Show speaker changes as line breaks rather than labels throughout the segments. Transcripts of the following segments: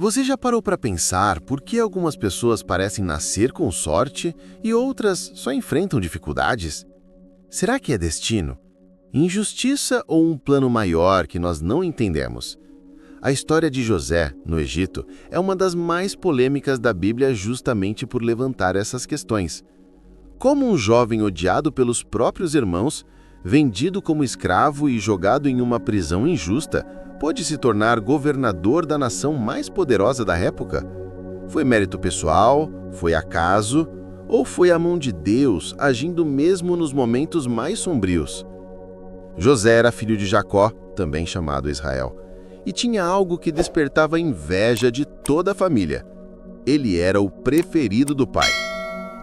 Você já parou para pensar por que algumas pessoas parecem nascer com sorte e outras só enfrentam dificuldades? Será que é destino, injustiça ou um plano maior que nós não entendemos? A história de José, no Egito, é uma das mais polêmicas da Bíblia justamente por levantar essas questões. Como um jovem odiado pelos próprios irmãos, vendido como escravo e jogado em uma prisão injusta, pôde se tornar governador da nação mais poderosa da época? Foi mérito pessoal? Foi acaso? Ou foi a mão de Deus agindo mesmo nos momentos mais sombrios? José era filho de Jacó, também chamado Israel, e tinha algo que despertava inveja de toda a família. Ele era o preferido do pai.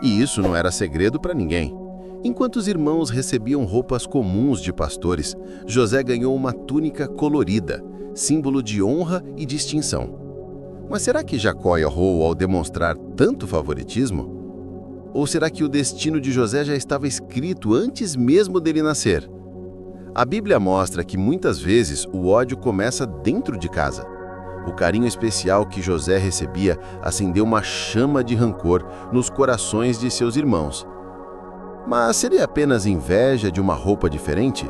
E isso não era segredo para ninguém. Enquanto os irmãos recebiam roupas comuns de pastores, José ganhou uma túnica colorida, símbolo de honra e distinção. Mas será que Jacó errou ao demonstrar tanto favoritismo? Ou será que o destino de José já estava escrito antes mesmo dele nascer? A Bíblia mostra que muitas vezes o ódio começa dentro de casa. O carinho especial que José recebia acendeu uma chama de rancor nos corações de seus irmãos. Mas seria apenas inveja de uma roupa diferente?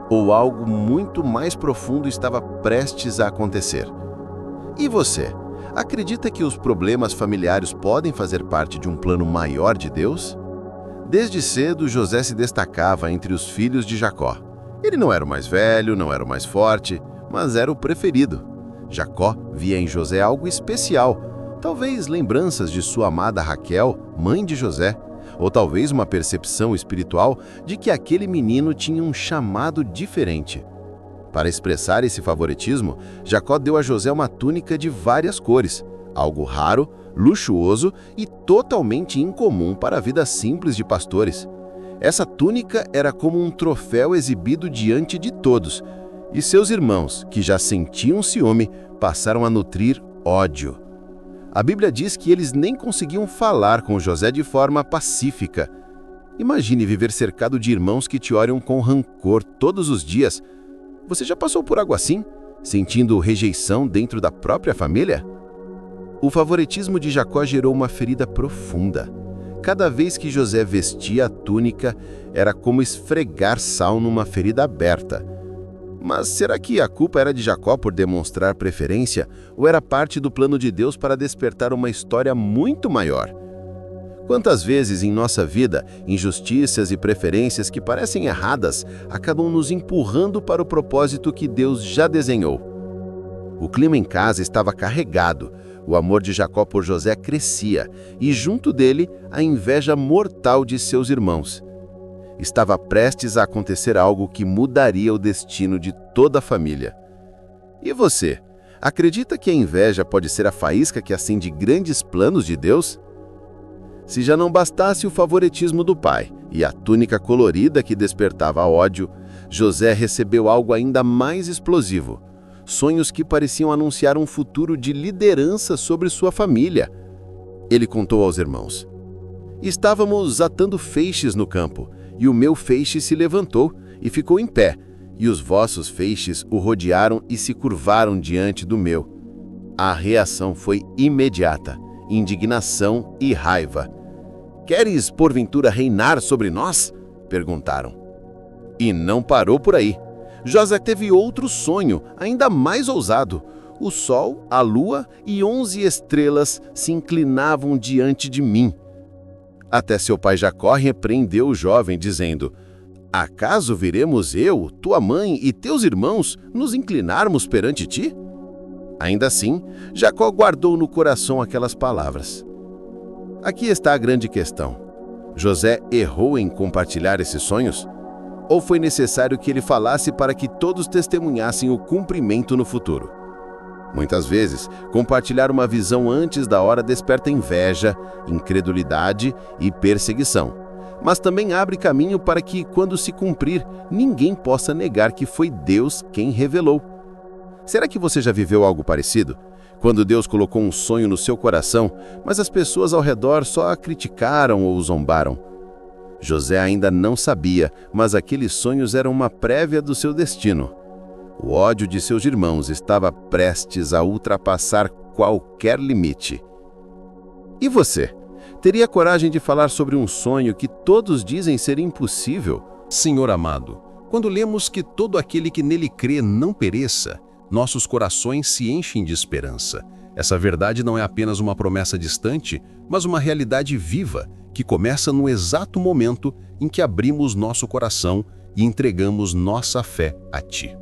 Ou algo muito mais profundo estava prestes a acontecer? E você, acredita que os problemas familiares podem fazer parte de um plano maior de Deus? Desde cedo, José se destacava entre os filhos de Jacó. Ele não era o mais velho, não era o mais forte, mas era o preferido. Jacó via em José algo especial, talvez lembranças de sua amada Raquel, mãe de José, ou talvez uma percepção espiritual de que aquele menino tinha um chamado diferente. Para expressar esse favoritismo, Jacó deu a José uma túnica de várias cores, algo raro, luxuoso e totalmente incomum para a vida simples de pastores. Essa túnica era como um troféu exibido diante de todos, e seus irmãos, que já sentiam ciúme, passaram a nutrir ódio. A Bíblia diz que eles nem conseguiam falar com José de forma pacífica. Imagine viver cercado de irmãos que te olham com rancor todos os dias. Você já passou por algo assim, sentindo rejeição dentro da própria família? O favoritismo de Jacó gerou uma ferida profunda. Cada vez que José vestia a túnica, era como esfregar sal numa ferida aberta. Mas será que a culpa era de Jacó por demonstrar preferência, ou era parte do plano de Deus para despertar uma história muito maior? Quantas vezes em nossa vida, injustiças e preferências que parecem erradas acabam nos empurrando para o propósito que Deus já desenhou? O clima em casa estava carregado, o amor de Jacó por José crescia, e junto dele a inveja mortal de seus irmãos. Estava prestes a acontecer algo que mudaria o destino de toda a família. E você, acredita que a inveja pode ser a faísca que acende grandes planos de Deus? Se já não bastasse o favoritismo do pai e a túnica colorida que despertava ódio, José recebeu algo ainda mais explosivo: sonhos que pareciam anunciar um futuro de liderança sobre sua família. Ele contou aos irmãos: "Estávamos atando feixes no campo, e o meu feixe se levantou e ficou em pé, e os vossos feixes o rodearam e se curvaram diante do meu." A reação foi imediata: indignação e raiva. "Queres, porventura, reinar sobre nós?" perguntaram. E não parou por aí. José teve outro sonho, ainda mais ousado. O sol, a lua e 11 estrelas se inclinavam diante de mim. Até seu pai Jacó repreendeu o jovem, dizendo: "Acaso viremos eu, tua mãe e teus irmãos nos inclinarmos perante ti?" Ainda assim, Jacó guardou no coração aquelas palavras. Aqui está a grande questão: José errou em compartilhar esses sonhos? Ou foi necessário que ele falasse para que todos testemunhassem o cumprimento no futuro? Muitas vezes, compartilhar uma visão antes da hora desperta inveja, incredulidade e perseguição. Mas também abre caminho para que, quando se cumprir, ninguém possa negar que foi Deus quem revelou. Será que você já viveu algo parecido? Quando Deus colocou um sonho no seu coração, mas as pessoas ao redor só a criticaram ou zombaram. José ainda não sabia, mas aqueles sonhos eram uma prévia do seu destino. O ódio de seus irmãos estava prestes a ultrapassar qualquer limite. E você? Teria coragem de falar sobre um sonho que todos dizem ser impossível?
Senhor amado, quando lemos que todo aquele que nele crê não pereça, nossos corações se enchem de esperança. Essa verdade não é apenas uma promessa distante, mas uma realidade viva, que começa no exato momento em que abrimos nosso coração e entregamos nossa fé a Ti.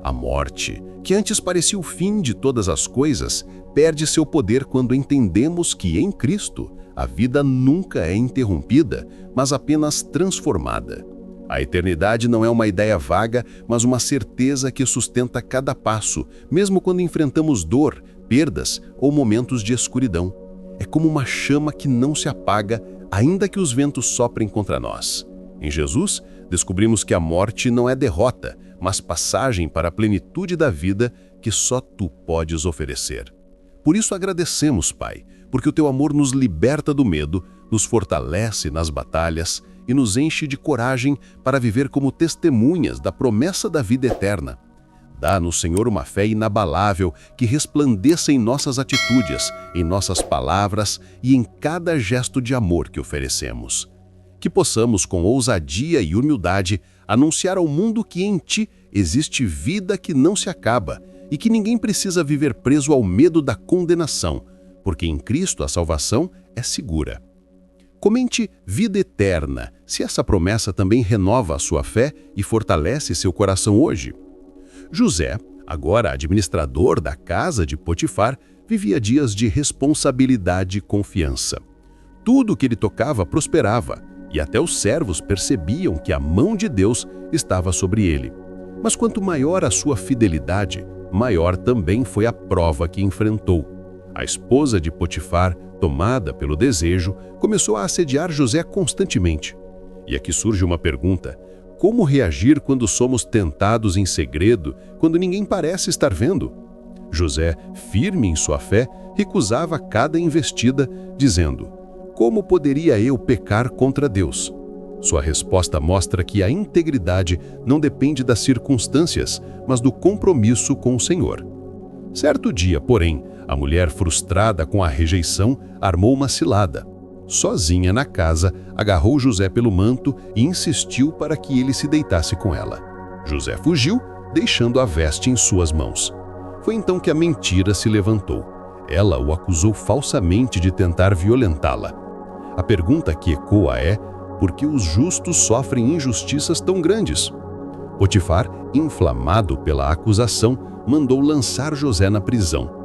A morte, que antes parecia o fim de todas as coisas, perde seu poder quando entendemos que, em Cristo, a vida nunca é interrompida, mas apenas transformada. A eternidade não é uma ideia vaga, mas uma certeza que sustenta cada passo, mesmo quando enfrentamos dor, perdas ou momentos de escuridão. É como uma chama que não se apaga, ainda que os ventos soprem contra nós. Em Jesus, descobrimos que a morte não é derrota, mas passagem para a plenitude da vida que só Tu podes oferecer. Por isso agradecemos, Pai, porque o Teu amor nos liberta do medo, nos fortalece nas batalhas e nos enche de coragem para viver como testemunhas da promessa da vida eterna. Dá-nos, Senhor, uma fé inabalável que resplandeça em nossas atitudes, em nossas palavras e em cada gesto de amor que oferecemos. Que possamos, com ousadia e humildade, anunciar ao mundo que em Ti existe vida que não se acaba e que ninguém precisa viver preso ao medo da condenação, porque em Cristo a salvação é segura. Comente vida eterna, se essa promessa também renova a sua fé e fortalece seu coração hoje. José, agora administrador da casa de Potifar, vivia dias de responsabilidade e confiança. Tudo o que ele tocava prosperava, e até os servos percebiam que a mão de Deus estava sobre ele. Mas quanto maior a sua fidelidade, maior também foi a prova que enfrentou. A esposa de Potifar, tomada pelo desejo, começou a assediar José constantemente. E aqui surge uma pergunta: como reagir quando somos tentados em segredo, quando ninguém parece estar vendo? José, firme em sua fé, recusava cada investida, dizendo: como poderia eu pecar contra Deus? Sua resposta mostra que a integridade não depende das circunstâncias, mas do compromisso com o Senhor. Certo dia, porém, a mulher, frustrada com a rejeição, armou uma cilada. Sozinha na casa, agarrou José pelo manto e insistiu para que ele se deitasse com ela. José fugiu, deixando a veste em suas mãos. Foi então que a mentira se levantou. Ela o acusou falsamente de tentar violentá-la. A pergunta que ecoa é: por que os justos sofrem injustiças tão grandes? Potifar, inflamado pela acusação, mandou lançar José na prisão.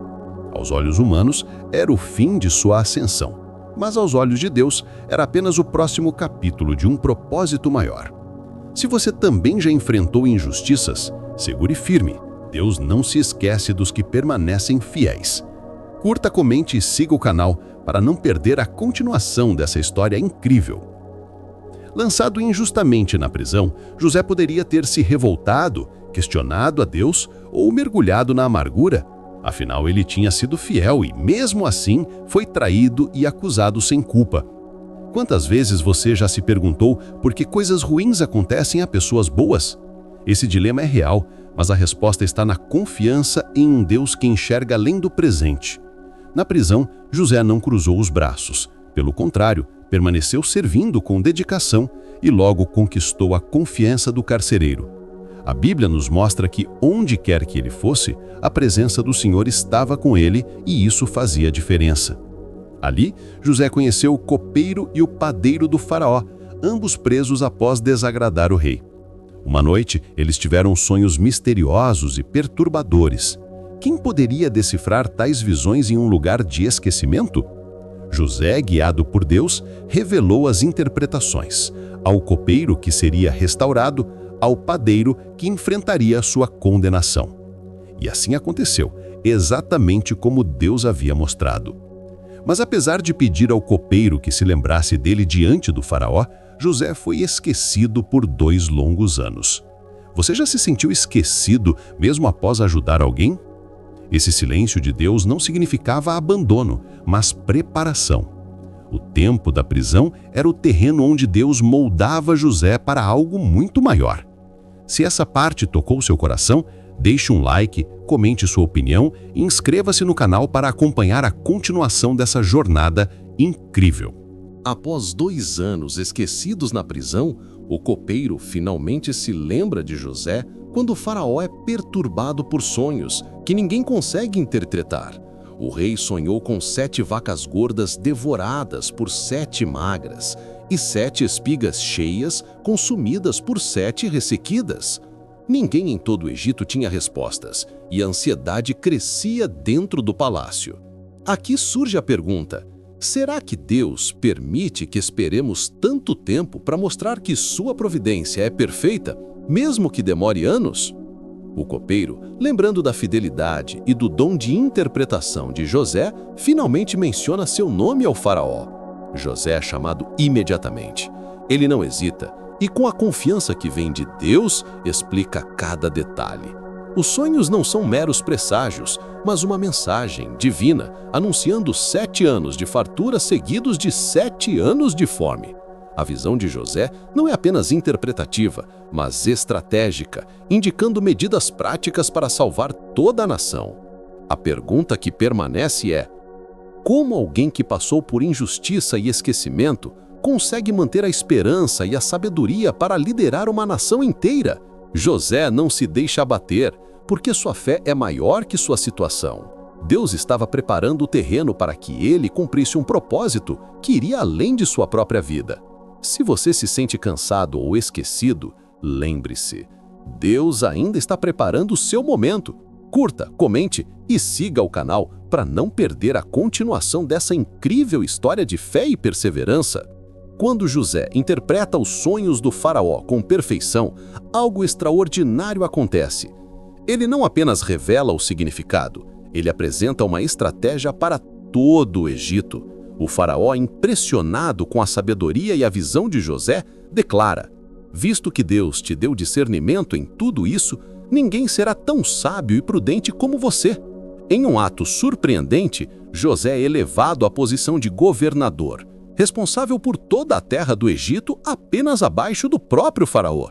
Aos olhos humanos, era o fim de sua ascensão, mas aos olhos de Deus, era apenas o próximo capítulo de um propósito maior. Se você também já enfrentou injustiças, segure firme. Deus não se esquece dos que permanecem fiéis. Curta, comente e siga o canal para não perder a continuação dessa história incrível. Lançado injustamente na prisão, José poderia ter se revoltado, questionado a Deus ou mergulhado na amargura. Afinal, ele tinha sido fiel e, mesmo assim, foi traído e acusado sem culpa. Quantas vezes você já se perguntou por que coisas ruins acontecem a pessoas boas? Esse dilema é real, mas a resposta está na confiança em um Deus que enxerga além do presente. Na prisão, José não cruzou os braços. Pelo contrário, permaneceu servindo com dedicação e logo conquistou a confiança do carcereiro. A Bíblia nos mostra que, onde quer que ele fosse, a presença do Senhor estava com ele e isso fazia diferença. Ali, José conheceu o copeiro e o padeiro do faraó, ambos presos após desagradar o rei. Uma noite, eles tiveram sonhos misteriosos e perturbadores. Quem poderia decifrar tais visões em um lugar de esquecimento? José, guiado por Deus, revelou as interpretações, ao copeiro que seria restaurado, ao padeiro que enfrentaria sua condenação. E assim aconteceu, exatamente como Deus havia mostrado. Mas apesar de pedir ao copeiro que se lembrasse dele diante do faraó, José foi esquecido por 2 longos anos. Você já se sentiu esquecido mesmo após ajudar alguém? Esse silêncio de Deus não significava abandono, mas preparação. O tempo da prisão era o terreno onde Deus moldava José para algo muito maior. Se essa parte tocou seu coração, Deixe um like, comente sua opinião e inscreva-se no canal para acompanhar a continuação dessa jornada incrível.
Após 2 anos esquecidos na prisão, o copeiro finalmente se lembra de José quando o faraó é perturbado por sonhos que ninguém consegue interpretar. O rei sonhou com 7 vacas gordas devoradas por 7 magras e 7 espigas cheias consumidas por 7 ressequidas. Ninguém em todo o Egito tinha respostas e a ansiedade crescia dentro do palácio. Aqui surge a pergunta: será que Deus permite que esperemos tanto tempo para mostrar que sua providência é perfeita, mesmo que demore anos? O copeiro, lembrando da fidelidade e do dom de interpretação de José, finalmente menciona seu nome ao faraó. José é chamado imediatamente. Ele não hesita e, com a confiança que vem de Deus, explica cada detalhe. Os sonhos não são meros presságios, mas uma mensagem divina anunciando 7 anos de fartura seguidos de 7 anos de fome. A visão de José não é apenas interpretativa, mas estratégica, indicando medidas práticas para salvar toda a nação. A pergunta que permanece é: como alguém que passou por injustiça e esquecimento consegue manter a esperança e a sabedoria para liderar uma nação inteira? José não se deixa abater, porque sua fé é maior que sua situação. Deus estava preparando o terreno para que ele cumprisse um propósito que iria além de sua própria vida. Se você se sente cansado ou esquecido, lembre-se, Deus ainda está preparando o seu momento. Curta, comente e siga o canal para não perder a continuação dessa incrível história de fé e perseverança. Quando José interpreta os sonhos do faraó com perfeição, algo extraordinário acontece. Ele não apenas revela o significado, ele apresenta uma estratégia para todo o Egito. O faraó, impressionado com a sabedoria e a visão de José, declara: visto que Deus te deu discernimento em tudo isso, ninguém será tão sábio e prudente como você. Em um ato surpreendente, José é elevado à posição de governador, responsável por toda a terra do Egito apenas abaixo do próprio faraó.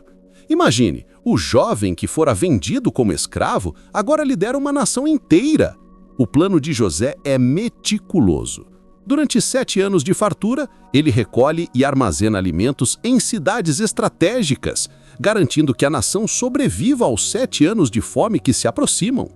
Imagine, o jovem que fora vendido como escravo agora lidera uma nação inteira. O plano de José é meticuloso. Durante 7 anos de fartura, ele recolhe e armazena alimentos em cidades estratégicas, garantindo que a nação sobreviva aos 7 anos de fome que se aproximam.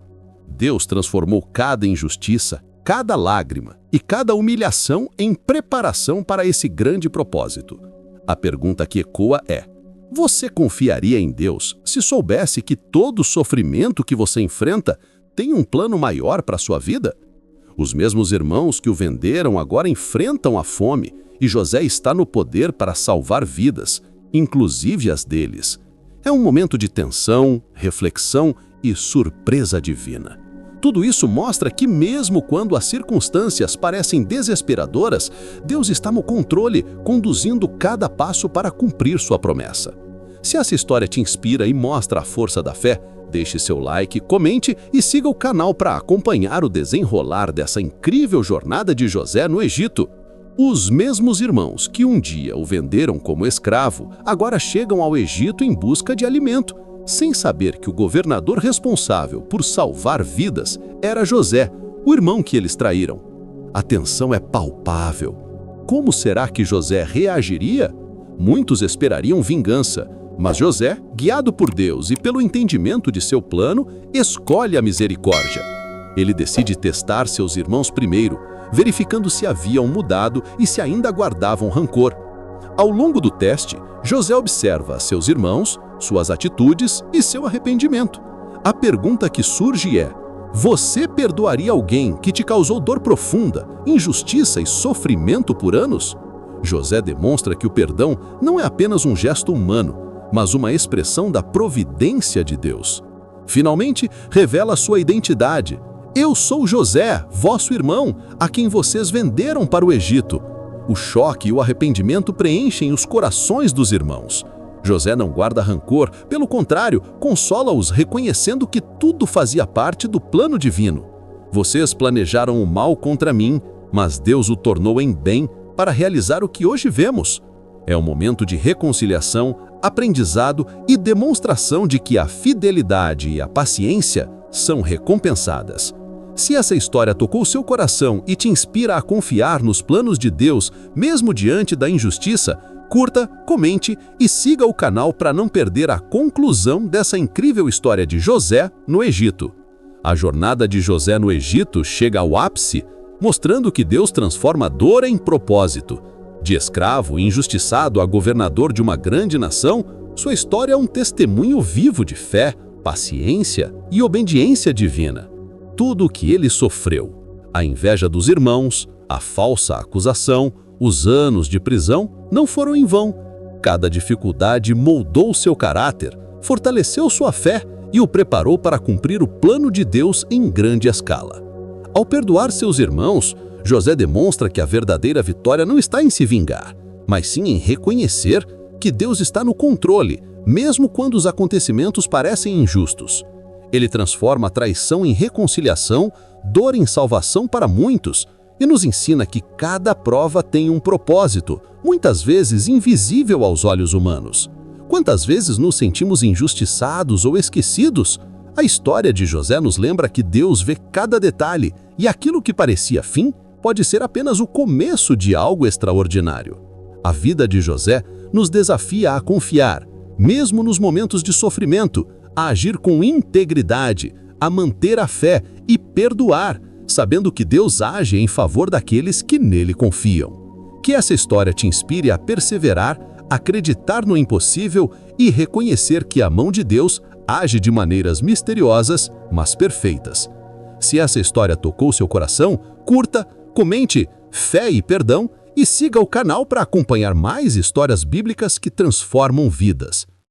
Deus transformou cada injustiça, cada lágrima e cada humilhação em preparação para esse grande propósito. A pergunta que ecoa é: você confiaria em Deus se soubesse que todo o sofrimento que você enfrenta tem um plano maior para a sua vida? Os mesmos irmãos que o venderam agora enfrentam a fome e José está no poder para salvar vidas, inclusive as deles. É um momento de tensão, reflexão e surpresa divina. Tudo isso mostra que mesmo quando as circunstâncias parecem desesperadoras, Deus está no controle, conduzindo cada passo para cumprir sua promessa. Se essa história te inspira e mostra a força da fé, deixe seu like, comente e siga o canal para acompanhar o desenrolar dessa incrível jornada de José no Egito. Os mesmos irmãos que um dia o venderam como escravo, agora chegam ao Egito em busca de alimento, sem saber que o governador responsável por salvar vidas era José, o irmão que eles traíram. A tensão é palpável. Como será que José reagiria? Muitos esperariam vingança, mas José, guiado por Deus e pelo entendimento de seu plano, escolhe a misericórdia. Ele decide testar seus irmãos primeiro, verificando se haviam mudado e se ainda guardavam rancor. Ao longo do teste, José observa seus irmãos, suas atitudes e seu arrependimento. A pergunta que surge é: você perdoaria alguém que te causou dor profunda, injustiça e sofrimento por anos? José demonstra que o perdão não é apenas um gesto humano, mas uma expressão da providência de Deus. Finalmente, revela sua identidade. Eu sou José, vosso irmão, a quem vocês venderam para o Egito. O choque e o arrependimento preenchem os corações dos irmãos. José não guarda rancor, pelo contrário, consola-os reconhecendo que tudo fazia parte do plano divino. Vocês planejaram o mal contra mim, mas Deus o tornou em bem para realizar o que hoje vemos.
É um momento de reconciliação, aprendizado e demonstração de que a fidelidade e a paciência são recompensadas. Se essa história tocou seu coração e te inspira a confiar nos planos de Deus, mesmo diante da injustiça, curta, comente e siga o canal para não perder a conclusão dessa incrível história de José no Egito. A jornada de José no Egito chega ao ápice, mostrando que Deus transforma a dor em propósito. De escravo injustiçado a governador de uma grande nação, sua história é um testemunho vivo de fé, paciência e obediência divina. Tudo o que ele sofreu, a inveja dos irmãos, a falsa acusação, os anos de prisão, não foram em vão. Cada dificuldade moldou seu caráter, fortaleceu sua fé e o preparou para cumprir o plano de Deus em grande escala. Ao perdoar seus irmãos, José demonstra que a verdadeira vitória não está em se vingar, mas sim em reconhecer que Deus está no controle, mesmo quando os acontecimentos parecem injustos. Ele transforma a traição em reconciliação, dor em salvação para muitos, e nos ensina que cada prova tem um propósito, muitas vezes invisível aos olhos humanos. Quantas vezes nos sentimos injustiçados ou esquecidos? A história de José nos lembra que Deus vê cada detalhe, e aquilo que parecia fim pode ser apenas o começo de algo extraordinário. A vida de José nos desafia a confiar, mesmo nos momentos de sofrimento, a agir com integridade, a manter a fé e perdoar, sabendo que Deus age em favor daqueles que nele confiam. Que essa história te inspire a perseverar, acreditar no impossível e reconhecer que a mão de Deus age de maneiras misteriosas, mas perfeitas. Se essa história tocou seu coração, curta, comente, fé e perdão e siga o canal para acompanhar mais histórias bíblicas que transformam vidas.